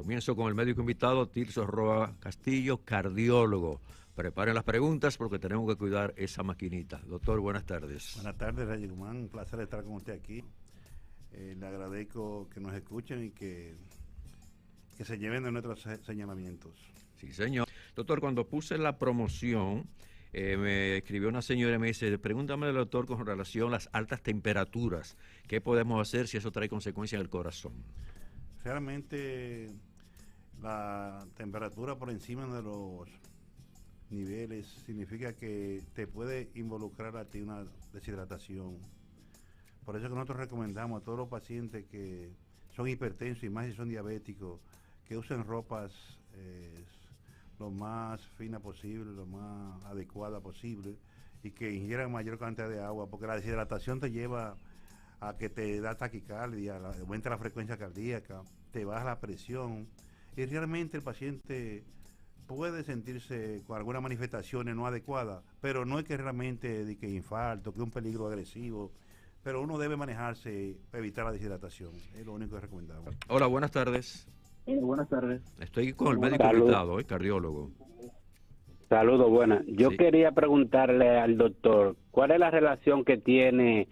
Comienzo con el médico invitado, Tirso Roa Castillo, cardiólogo. Preparen las preguntas porque tenemos que cuidar esa maquinita. Doctor, buenas tardes. Buenas tardes, Reyes Guzmán. Un placer estar con usted aquí. Le agradezco que nos escuchen y que se lleven de nuestros señalamientos. Sí, señor. Doctor, cuando puse la promoción, me escribió una señora y me dice, pregúntame, doctor, con relación a las altas temperaturas. ¿Qué podemos hacer si eso trae consecuencias en el corazón? Realmente la temperatura por encima de los niveles significa que te puede involucrar a ti una deshidratación. Por eso que nosotros recomendamos a todos los pacientes que son hipertensos y más si son diabéticos, que usen ropas lo más fina posible, lo más adecuada posible y que ingieran mayor cantidad de agua, porque la deshidratación te lleva a que te da taquicardia, aumenta la frecuencia cardíaca, te baja la presión y realmente el paciente puede sentirse con algunas manifestaciones no adecuadas, pero no es que realmente de que infarto, que un peligro agresivo, pero uno debe manejarse para evitar la deshidratación, es lo único que recomendamos. Hola, buenas tardes. Buenas tardes. Estoy con el médico invitado, cardiólogo. Saludos, buenas. Yo Sí. quería preguntarle al doctor, ¿cuál es la relación que tiene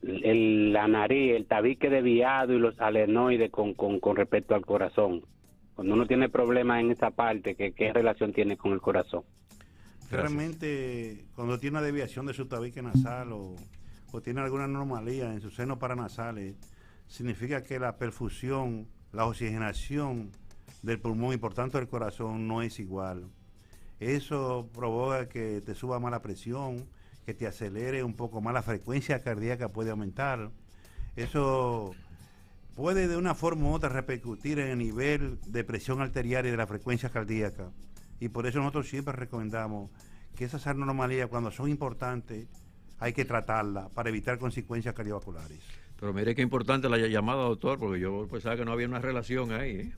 la nariz, el tabique desviado y los adenoides con respecto al corazón? Cuando uno tiene problemas en esa parte, ¿qué relación tiene con el corazón? Realmente, cuando tiene una desviación de su tabique nasal o tiene alguna anomalía en sus senos paranasales, significa que la perfusión, la oxigenación del pulmón y por tanto del corazón no es igual. Eso provoca que te suba más la presión, que te acelere un poco más, la frecuencia cardíaca puede aumentar. Eso puede de una forma u otra repercutir en el nivel de presión arterial y de la frecuencia cardíaca. Y por eso nosotros siempre recomendamos que esas anomalías, cuando son importantes, hay que tratarlas para evitar consecuencias cardiovasculares. Pero mire qué importante la llamada, doctor, porque yo pensaba que no había una relación ahí.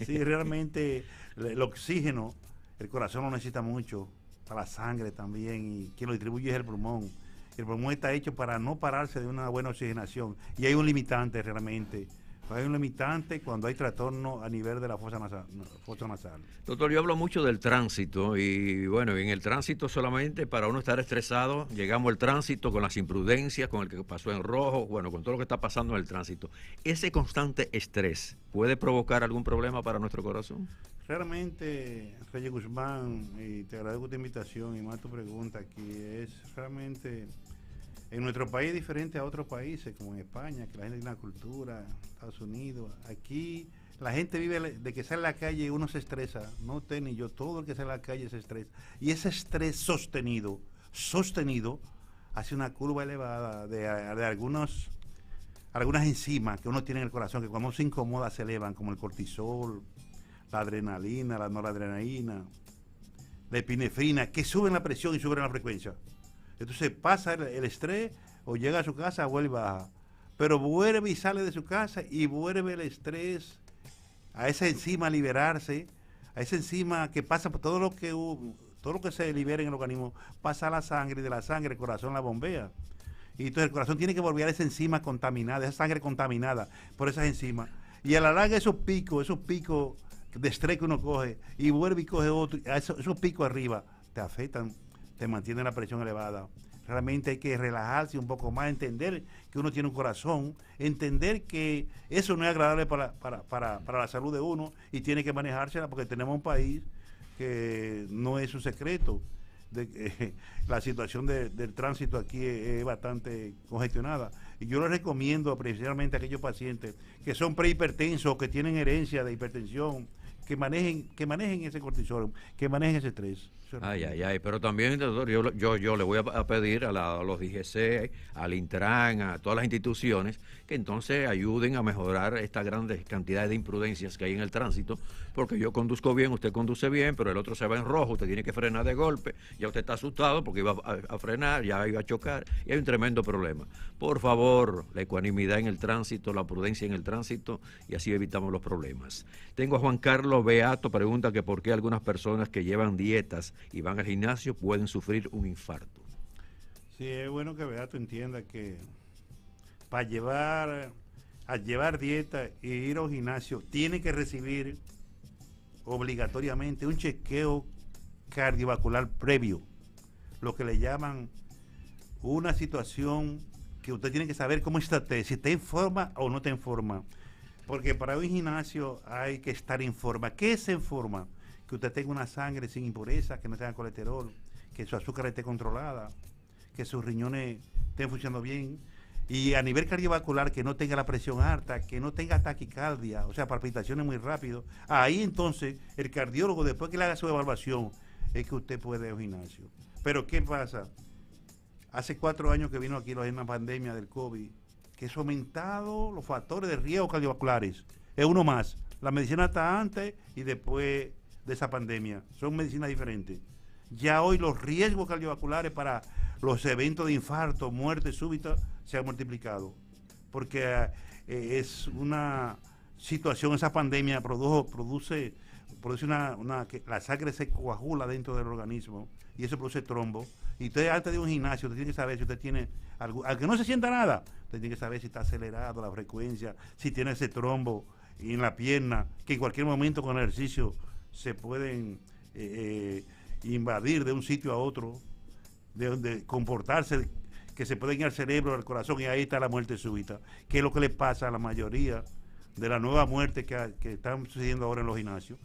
Sí, realmente el oxígeno, el corazón lo necesita mucho, para la sangre también, y quien lo distribuye es el pulmón. El pulmón está hecho para no pararse de una buena oxigenación, y hay un limitante realmente. Hay un limitante cuando hay trastorno a nivel de la fosa nasal. Doctor, yo hablo mucho del tránsito y bueno, en el tránsito solamente para uno estar estresado, llegamos al tránsito con las imprudencias, con el que pasó en rojo, bueno, con todo lo que está pasando en el tránsito. ¿Ese constante estrés puede provocar algún problema para nuestro corazón? Realmente, Reyes Guzmán, y te agradezco tu invitación y más tu pregunta aquí, es realmente... En nuestro país es diferente a otros países, como en España, que la gente tiene una cultura, Estados Unidos. Aquí la gente vive de que sale a la calle y uno se estresa. No usted ni yo, todo el que sale a la calle se estresa. Y ese estrés sostenido, hace una curva elevada de algunas enzimas que uno tiene en el corazón, que cuando uno se incomoda se elevan, como el cortisol, la adrenalina, la noradrenalina, la epinefrina, que suben la presión y suben la frecuencia. Entonces pasa el estrés o llega a su casa, vuelve y baja. Pero vuelve y sale de su casa y vuelve el estrés a esa enzima a liberarse, a esa enzima que pasa por todo lo que se libera en el organismo, pasa a la sangre y de la sangre el corazón la bombea. Y entonces el corazón tiene que volver a esa enzima contaminada, esa sangre contaminada por esas enzimas. Y a la larga esos picos de estrés que uno coge y vuelve y coge otro, esos picos arriba te afectan, te mantiene la presión elevada. Realmente hay que relajarse un poco más, entender que uno tiene un corazón, entender que eso no es agradable para la salud de uno y tiene que manejársela porque tenemos un país que no es un secreto. La situación del tránsito aquí es bastante congestionada. Y yo les recomiendo principalmente a aquellos pacientes que son prehipertensos, que tienen herencia de hipertensión, que manejen ese cortisol, que manejen ese estrés. Ay, pero también, doctor, yo le voy a pedir a los DGC, al Intran, a todas las instituciones, que entonces ayuden a mejorar estas grandes cantidades de imprudencias que hay en el tránsito, porque yo conduzco bien, usted conduce bien, pero el otro se va en rojo, usted tiene que frenar de golpe, ya usted está asustado porque iba a frenar, ya iba a chocar, y hay un tremendo problema. Por favor, la ecuanimidad en el tránsito, la prudencia en el tránsito, y así evitamos los problemas. Tengo a Juan Carlos Beato, pregunta que por qué algunas personas que llevan dietas y van al gimnasio pueden sufrir un infarto. Sí, es bueno que Beato entienda que para llevar a llevar dieta y ir a un gimnasio, tiene que recibir obligatoriamente un chequeo cardiovascular previo, lo que le llaman una situación que usted tiene que saber cómo está usted, si está en forma o no está en forma. Porque para un gimnasio hay que estar en forma. ¿Qué es en forma? Que usted tenga una sangre sin impurezas, que no tenga colesterol, que su azúcar esté controlada, que sus riñones estén funcionando bien. Y a nivel cardiovascular, que no tenga la presión alta, que no tenga taquicardia, o sea, palpitaciones muy rápido. Ahí entonces el cardiólogo, después que le haga su evaluación, es que usted puede ir al gimnasio. Pero ¿qué pasa? Hace 4 años que vino aquí la pandemia del COVID, que eso ha aumentado los factores de riesgo cardiovasculares. Es uno más. La medicina está antes y después de esa pandemia. Son medicinas diferentes. Ya hoy los riesgos cardiovasculares para los eventos de infarto, muerte súbita, se han multiplicado. Porque es una situación, esa pandemia produce que la sangre se coagula dentro del organismo y eso produce trombo. Y usted antes de un gimnasio, usted tiene que saber si usted tiene algo, al que no se sienta nada, usted tiene que saber si está acelerado la frecuencia, si tiene ese trombo en la pierna, que en cualquier momento con el ejercicio se pueden invadir de un sitio a otro, de comportarse, que se pueden ir al cerebro, al corazón, y ahí está la muerte súbita, que es lo que le pasa a la mayoría de la nueva muerte que están sucediendo ahora en los gimnasios.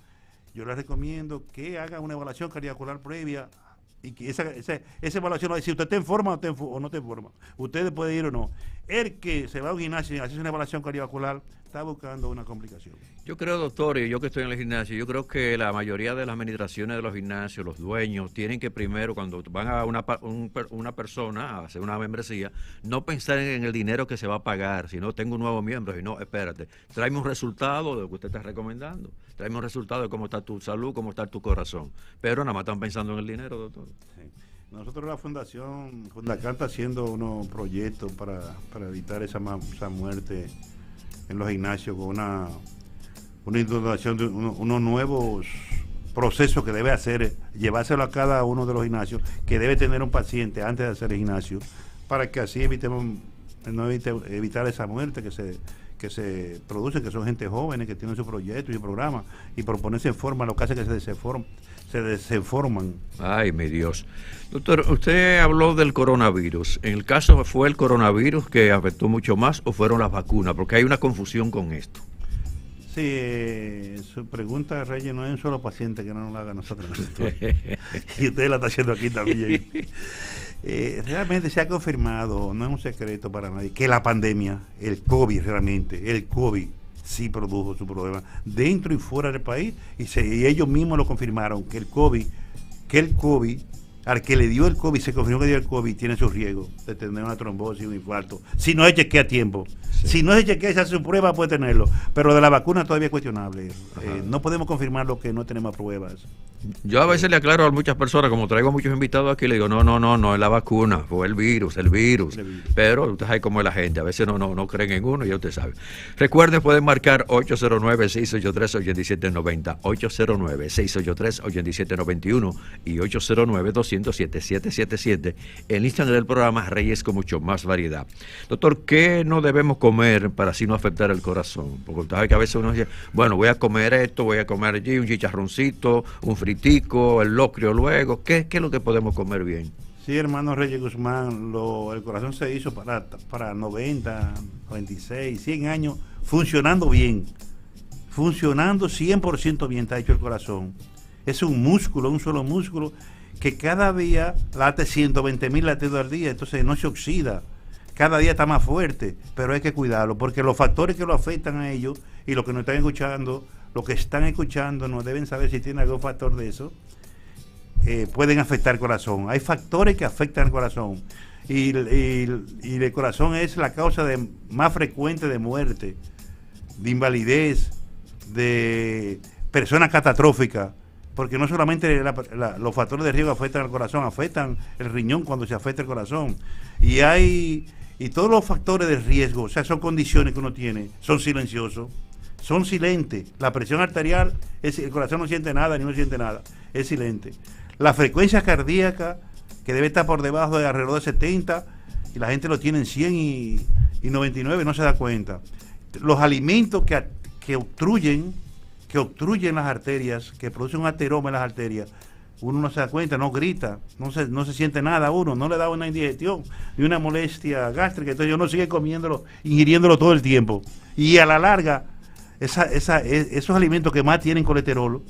Yo les recomiendo que hagan una evaluación cardiovascular previa y que esa evaluación va a decir usted está en forma o no está en forma. Usted puede ir o no. El que se va a un gimnasio y hace una evaluación cardiovascular está buscando una complicación. Yo creo, doctor, y yo que estoy en el gimnasio, yo creo que la mayoría de las administraciones de los gimnasios, los dueños, tienen que primero, cuando van a una persona a hacer una membresía, no pensar en el dinero que se va a pagar, sino tengo un nuevo miembro, y no, espérate, tráeme un resultado de lo que usted está recomendando, tráeme un resultado de cómo está tu salud, cómo está tu corazón, pero nada más están pensando en el dinero, doctor. Sí. Nosotros la Fundación Fundacar está haciendo unos proyectos para evitar esa muerte en los gimnasios con una introducción de unos nuevos procesos que debe hacer, llevárselo a cada uno de los gimnasios, que debe tener un paciente antes de hacer el gimnasio, para que así evitar esa muerte que se produce, que son gente jóvenes que tienen su proyecto y su programa, y por ponerse en forma lo que hace que se desenforman. Ay, mi Dios. Doctor, usted habló del coronavirus. ¿En el caso fue el coronavirus que afectó mucho más o fueron las vacunas? Porque hay una confusión con esto. Sí, su pregunta, Reyes, no es un solo paciente que no nos la haga a nosotros. Y usted la está haciendo aquí también. Realmente se ha confirmado, no es un secreto para nadie, que la pandemia, el COVID sí produjo su problema dentro y fuera del país, y ellos mismos lo confirmaron, que el COVID, al que le dio el COVID, se confirmó que dio el COVID, tiene su riesgo de tener una trombosis, un infarto, si no se chequea a tiempo. Sí. Si no se chequea y se hace su prueba, puede tenerlo, pero de la vacuna todavía es cuestionable. No podemos confirmar lo que no tenemos pruebas. Yo a veces le aclaro a muchas personas, como traigo muchos invitados aquí, le digo, no es la vacuna, fue el virus. Pero usted sabe cómo es la gente, a veces no creen en uno, ya usted sabe. Recuerden, pueden marcar 809-683-8790, 809-683-8791 y 809-207-777. El Instagram del programa Reyes con mucho más variedad. Doctor, ¿qué no debemos comer para así no afectar el corazón? Porque usted sabe que a veces uno dice, bueno, voy a comer esto, voy a comer allí, un chicharroncito, un fritico, el locrio luego. ¿Qué es lo que podemos comer bien? Sí, hermano Reyes Guzmán, el corazón se hizo para 90, 96, 100 años funcionando bien. Funcionando 100% bien está hecho el corazón. Es un músculo, un solo músculo, que cada día late 120,000 latidos al día, entonces no se oxida. Cada día está más fuerte, pero hay que cuidarlo, porque los factores que lo afectan a ellos, y los que nos están escuchando, no deben saber si tienen algún factor de eso, pueden afectar el corazón. Hay factores que afectan el corazón, y el corazón es la causa más frecuente de muerte, de invalidez, de personas catastróficas, porque no solamente los factores de riesgo afectan al corazón, afectan el riñón cuando se afecta el corazón, y todos los factores de riesgo, o sea, son condiciones que uno tiene, son silenciosos, son silentes. La presión arterial, el corazón no siente nada, ni no siente nada, es silente. La frecuencia cardíaca, que debe estar por debajo de alrededor de 70, y la gente lo tiene en 100 y 99, no se da cuenta. los alimentos que obstruyen las arterias, que producen un ateroma en las arterias, uno no se da cuenta, no grita, no se siente nada uno, no le da una indigestión ni una molestia gástrica, entonces uno sigue comiéndolo, ingiriéndolo todo el tiempo. Y a la larga, esos alimentos que más tienen colesterol,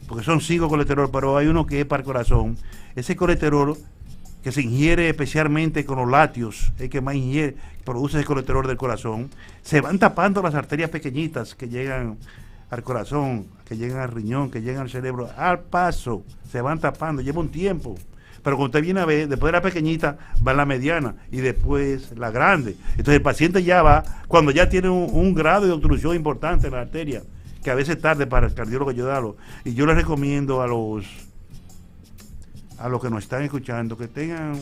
porque son 5 colesterol, pero hay uno que es para el corazón, ese colesterol que se ingiere especialmente con los lácteos, el que más ingiere, produce ese colesterol del corazón, se van tapando las arterias pequeñitas que llegan al corazón, que llegan al riñón, que llegan al cerebro, al paso, se van tapando, lleva un tiempo. Pero cuando usted viene a ver, después de la pequeñita, va la mediana y después la grande. Entonces el paciente ya va, cuando ya tiene un grado de obstrucción importante en la arteria, que a veces es tarde para el cardiólogo ayudarlo. Y yo les recomiendo a los que nos están escuchando que tengan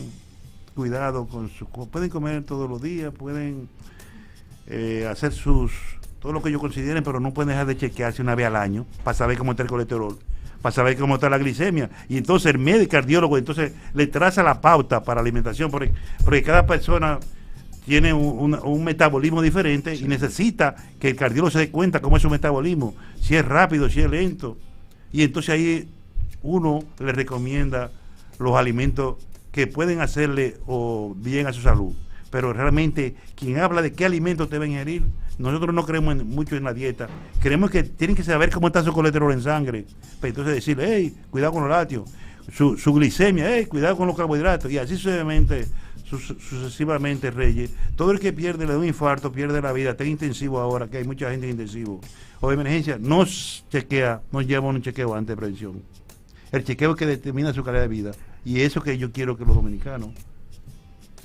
cuidado con pueden comer todos los días, pueden hacer todo lo que ellos consideren, pero no pueden dejar de chequearse una vez al año para saber cómo está el colesterol, para saber cómo está la glicemia. Y entonces el médico cardiólogo entonces le traza la pauta para alimentación, porque cada persona tiene un metabolismo diferente y necesita que el cardiólogo se dé cuenta cómo es su metabolismo, si es rápido, si es lento. Y entonces ahí uno le recomienda los alimentos que pueden hacerle bien a su salud. Pero realmente quien habla de qué alimentos deben ingerir, nosotros no creemos mucho en la dieta. Creemos que tienen que saber cómo está su colesterol en sangre. Pero entonces decirle, hey, cuidado con los lácteos, su glicemia, hey, cuidado con los carbohidratos, y así sucesivamente, Reyes. Todo el que pierde le da un infarto, pierde la vida. Está en intensivo ahora, que hay mucha gente en intensivo o de emergencia, no lleva un chequeo antes de prevención. El chequeo que determina su calidad de vida. Y eso que yo quiero que los dominicanos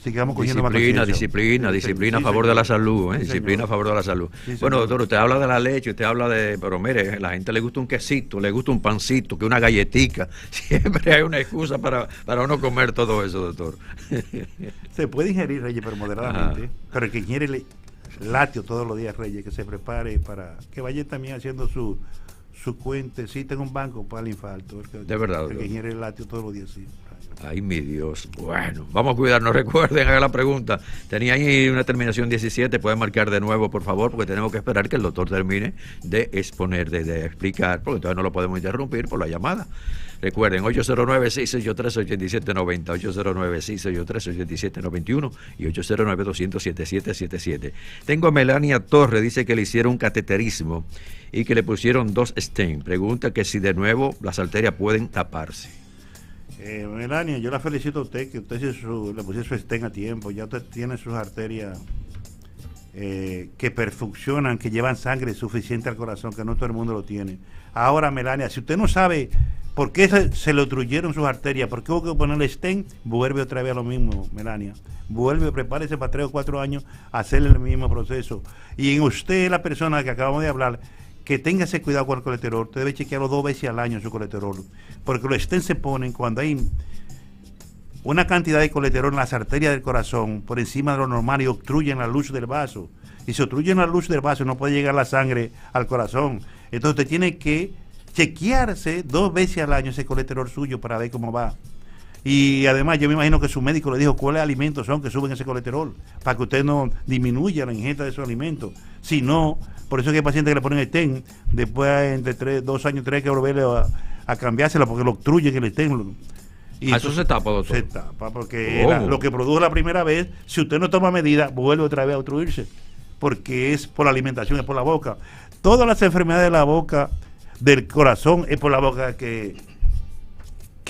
sigamos cogiendo disciplina a favor de la salud, disciplina a favor de la salud. Sí, bueno, doctor, usted habla de la leche, pero mire, a la gente le gusta un quesito, le gusta un pancito, que una galletica, siempre hay una excusa para uno comer todo eso, doctor. Se puede ingerir, Reyes, pero moderadamente, pero el que ingiere lácteo todos los días, Reyes, que se prepare para que vaya también haciendo su cuentecita en un banco para el infarto. De verdad, el que ingiere el lácteo todos los días, sí. Ay, mi Dios. Bueno, vamos a cuidarnos. Recuerden, haga la pregunta. Tenía ahí una terminación 17. Pueden marcar de nuevo, por favor, porque tenemos que esperar que el doctor termine de exponer, de explicar, porque todavía no lo podemos interrumpir por la llamada. Recuerden, 809-683-8790, 809-683-8791 y 809-200-7777. Tengo a Melania Torres, dice que le hicieron un cateterismo y que le pusieron 2 stents. Pregunta que si de nuevo las arterias pueden taparse. Melania, yo la felicito a usted, que usted le puso su stent a tiempo. Ya usted tiene sus arterias que perfunccionan, que llevan sangre suficiente al corazón, que no todo el mundo lo tiene. Ahora, Melania, si usted no sabe por qué se le obstruyeron sus arterias, por qué hubo que ponerle stent, vuelve otra vez a lo mismo, Melania. Vuelve, prepárese para 3 o 4 años a hacerle el mismo proceso. Y en usted, la persona que acabamos de hablar, que tenga ese cuidado con el colesterol. Usted debe chequearlo 2 veces al año su colesterol, porque los stents se ponen cuando hay una cantidad de colesterol en las arterias del corazón por encima de lo normal y obstruyen la luz del vaso. Y si obstruyen la luz del vaso no puede llegar la sangre al corazón. Entonces usted tiene que chequearse 2 veces al año ese colesterol suyo para ver cómo va. Y además yo me imagino que su médico le dijo cuáles alimentos son que suben ese colesterol, para que usted no disminuya la ingesta de esos alimentos. Si no, por eso es que hay pacientes que le ponen stent, después entre 2 años, 3 hay que volverle a cambiársela porque lo obstruyen el stent. Y eso se tapa, doctor. Se tapa porque lo que produjo la primera vez, si usted no toma medidas, vuelve otra vez a obstruirse, porque es por la alimentación, es por la boca. Todas las enfermedades de la boca, del corazón, es por la boca que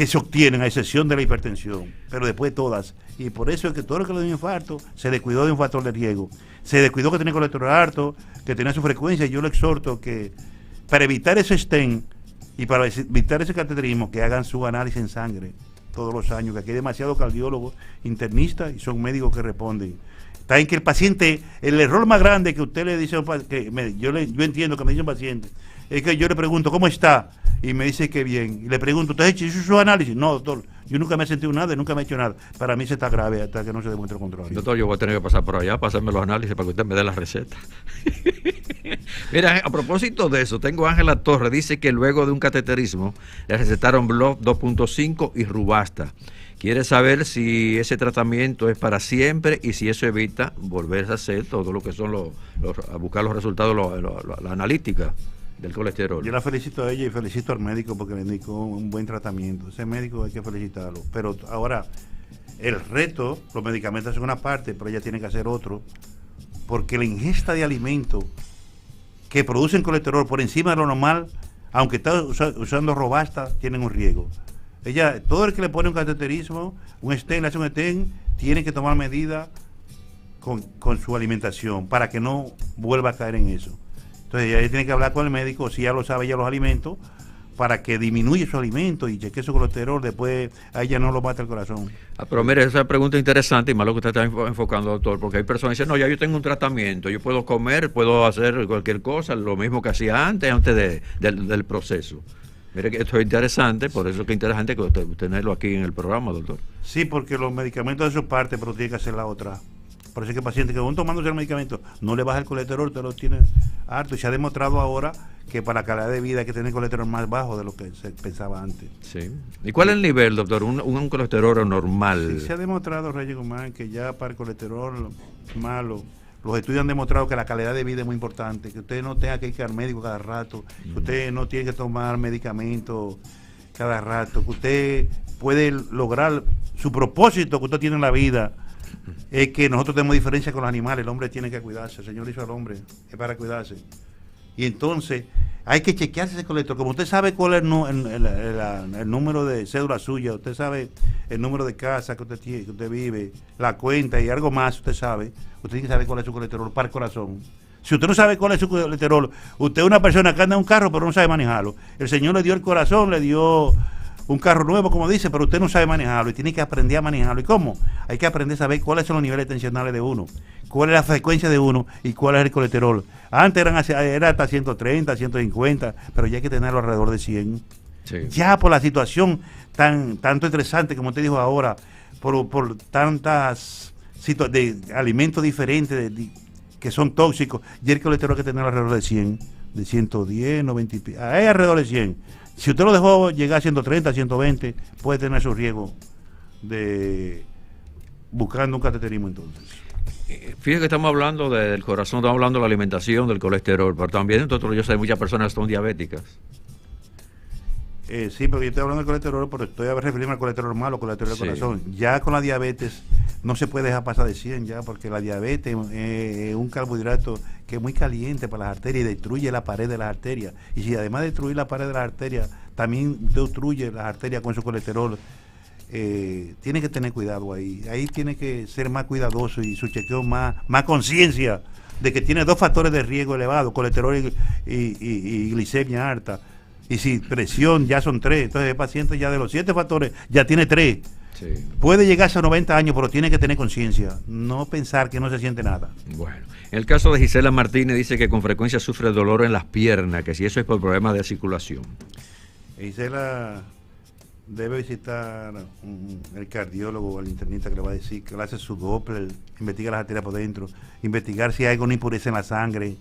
se obtienen, a excepción de la hipertensión, pero después todas. Y por eso es que todo lo que le dio un infarto se descuidó de un factor de riesgo. Se descuidó que tenía colesterol alto, que tenía su frecuencia. Yo le exhorto que para evitar ese stent y para evitar ese cateterismo, que hagan su análisis en sangre todos los años, que aquí hay demasiados cardiólogos, internistas y son médicos que responden. Está en que el paciente, el error más grande que usted le dice a un paciente, yo entiendo que me dice un paciente, es que yo le pregunto, ¿cómo está? Y me dice que bien. Y le pregunto, ¿usted ha hecho su análisis? No, doctor, yo nunca me he sentido nada, nunca me he hecho nada. Para mí se está grave hasta que no se demuestre el contrario. Doctor, yo voy a tener que pasar por allá para hacerme los análisis para que usted me dé la receta. Mira, a propósito de eso, tengo a Ángela Torres, dice que luego de un cateterismo le recetaron Blood 2.5 y Rubasta, quiere saber si ese tratamiento es para siempre y si eso evita volverse a hacer todo lo que son a buscar los resultados, la analítica del colesterol. Yo la felicito a ella y felicito al médico porque le indicó un buen tratamiento. Ese médico hay que felicitarlo. Pero ahora, el reto, los medicamentos son una parte, pero ella tiene que hacer otro, porque la ingesta de alimentos que producen colesterol por encima de lo normal, aunque está usando Robasta, tienen un riesgo. Ella, todo el que le pone un cateterismo, un stent, le hace un stent, tiene que tomar medidas con su alimentación para que no vuelva a caer en eso. Entonces ella tiene que hablar con el médico, si ya lo sabe ya los alimentos, para que disminuya su alimento y cheque su colesterol, después a ella no lo mata el corazón. Pero mire, esa pregunta es interesante y más lo que usted está enfocando, doctor, porque hay personas que dicen, no, ya yo tengo un tratamiento, yo puedo comer, puedo hacer cualquier cosa, lo mismo que hacía antes del proceso. Mire que esto es interesante, por eso que es interesante que tenerlo aquí en el programa, doctor. Sí, porque los medicamentos de su parte, pero tiene que hacer la otra. Por eso es que el paciente que aún tomándose el medicamento no le baja el colesterol, usted lo tiene harto. Y se ha demostrado ahora que para la calidad de vida hay que tener colesterol más bajo de lo que se pensaba antes. Sí. ¿Y cuál es el nivel, doctor? Un colesterol normal. Sí, se ha demostrado, Reyes Guzmán, que ya para el colesterol malo, los estudios han demostrado que la calidad de vida es muy importante, que usted no tenga que ir al médico cada rato, que usted no tiene que tomar medicamentos cada rato, que usted puede lograr su propósito que usted tiene en la vida. Es que nosotros tenemos diferencia con los animales, el hombre tiene que cuidarse, el Señor hizo al hombre, es para cuidarse. Y entonces hay que chequearse ese colesterol, como usted sabe cuál es el número de cédula suya, usted sabe el número de casa que usted tiene, que usted vive, la cuenta y algo más, usted tiene que saber cuál es su colesterol para el corazón. Si usted no sabe cuál es su colesterol, usted es una persona que anda en un carro pero no sabe manejarlo. El Señor le dio el corazón, le dio un carro nuevo, como dice, pero usted no sabe manejarlo y tiene que aprender a manejarlo. ¿Y cómo? Hay que aprender a saber cuáles son los niveles tensionales de uno, cuál es la frecuencia de uno y cuál es el colesterol. Antes era hasta 130, 150, pero ya hay que tenerlo alrededor de 100. Sí. Ya por la situación tanto estresante, como usted dijo ahora, por tantas de alimentos diferentes que son tóxicos, ya el colesterol hay que tenerlo alrededor de 100, de 110, 90, ahí alrededor de 100. Si usted lo dejó llegar a 130, 120, puede tener su riesgo de buscando un cateterismo entonces. Fíjate que estamos hablando del corazón, estamos hablando de la alimentación, del colesterol, pero también nosotros, yo sé, muchas personas son diabéticas. Sí, pero yo estoy hablando del colesterol, pero estoy refiriéndome al colesterol malo, colesterol del corazón. Ya con la diabetes no se puede dejar pasar de 100 ya, porque la diabetes es un carbohidrato que es muy caliente para las arterias y destruye la pared de las arterias. Y si además de destruir la pared de las arterias, también destruye las arterias con su colesterol, tiene que tener cuidado ahí. Ahí tiene que ser más cuidadoso y su chequeo más conciencia de que tiene dos factores de riesgo elevados, colesterol y glicemia alta. Y si presión ya son 3, entonces el paciente ya de los 7 factores ya tiene 3. Sí. Puede llegarse a 90 años, pero tiene que tener conciencia, no pensar que no se siente nada. Bueno, en el caso de Gisela Martínez dice que con frecuencia sufre dolor en las piernas, que si eso es por problemas de circulación. Gisela debe visitar el cardiólogo o el internista que le va a decir que le hace su Doppler, investiga las arterias por dentro, investigar si hay alguna impureza en la sangre.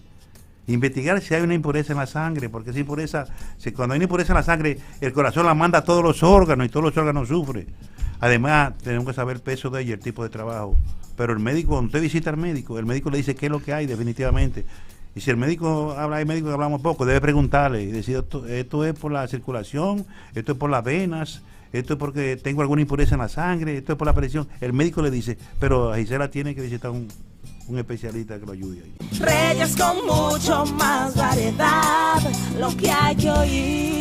Investigar si hay una impureza en la sangre, porque esa impureza, cuando hay una impureza en la sangre, el corazón la manda a todos los órganos y todos los órganos sufren. Además, tenemos que saber el peso de ella y el tipo de trabajo. Pero el médico, cuando usted visita al médico, el médico le dice qué es lo que hay definitivamente. Y si el médico habla, hay médicos que hablamos poco, debe preguntarle y decir, esto es por la circulación, esto es por las venas, esto es porque tengo alguna impureza en la sangre, esto es por la presión. El médico le dice, pero a Gisela tiene que visitar un especialista que lo ayude ahí. Reyes con mucho más variedad, lo que hay que oír.